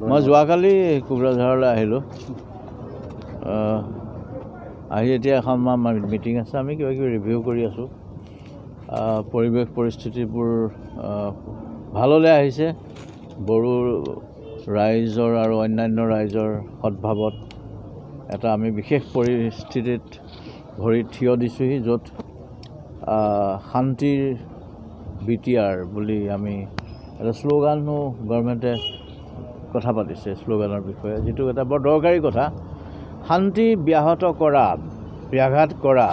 মই যোৱাকালি কোকৰাঝাৰলৈ আহিলোঁ। আহি এতিয়া এখন আমাৰ মিটিং আছে, আমি কিবা কিবি ৰিভিউ কৰি আছোঁ। পৰিৱেশ পৰিস্থিতিবোৰ ভাললৈ আহিছে। বড়ো ৰাইজৰ আৰু অন্যান্য ৰাইজৰ সদ্ভাৱত এটা আমি বিশেষ পৰিস্থিতিত ভৰিত থিয় দিছোঁহি, য'ত শান্তিৰ BTR বুলি আমি এটা শ্লোগানো গভৰ্ণমেণ্টে কথা পাতিছে, শ্লোগানৰ বিষয়ে, যিটো এটা বৰ দৰকাৰী কথা। শান্তি ব্যাঘাত কৰা,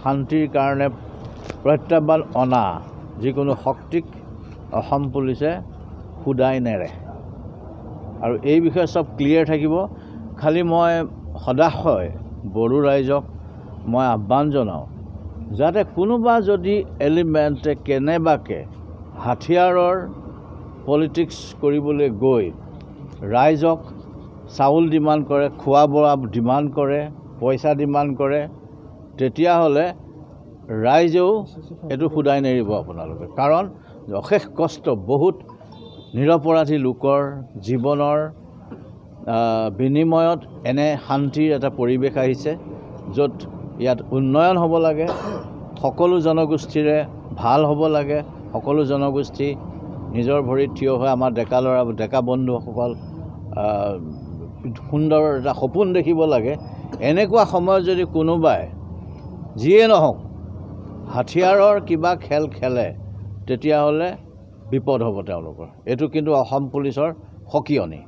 শান্তিৰ কাৰণে প্ৰত্যাহ্বান অনা যিকোনো শক্তিক অসম পুলিচে শুদাই নেৰে। আৰু এই বিষয়ে চব ক্লিয়াৰ থাকিব। খালি মই সদাশয় বড়ো ৰাইজক মই আহ্বান জনাওঁ, যাতে কোনোবা যদি এলিমেণ্টে কেনেবাকৈ হাথিয়াৰৰ পলিটিক্স কৰিবলৈ গৈ ৰাইজক চাউল ডিমাণ্ড কৰে, খোৱা বোৱা ডিমাণ্ড কৰে, পইচা ডিমাণ্ড কৰে, তেতিয়াহ'লে ৰাইজেও এইটো শুদাই নেৰিব আপোনালোকে। কাৰণ অশেষ কষ্ট, বহুত নিৰপৰাধী লোকৰ জীৱনৰ বিনিময়ত এনে শান্তিৰ এটা পৰিৱেশ আহিছে, য'ত ইয়াত উন্নয়ন হ'ব লাগে, সকলো জনগোষ্ঠীৰে ভাল হ'ব লাগে, সকলো জনগোষ্ঠী নিজৰ ভৰিত থিয় হৈ আমাৰ ডেকা বন্ধুসকল সুন্দৰ এটা সপোন দেখিব লাগে। এনেকুৱা সময়ত যদি কোনোবাই যিয়ে নহওক হাথিয়াৰৰ কিবা খেল খেলে, তেতিয়াহ'লে বিপদ হ'ব তেওঁলোকৰ। এইটো কিন্তু অসম পুলিচৰ সকিয়নি।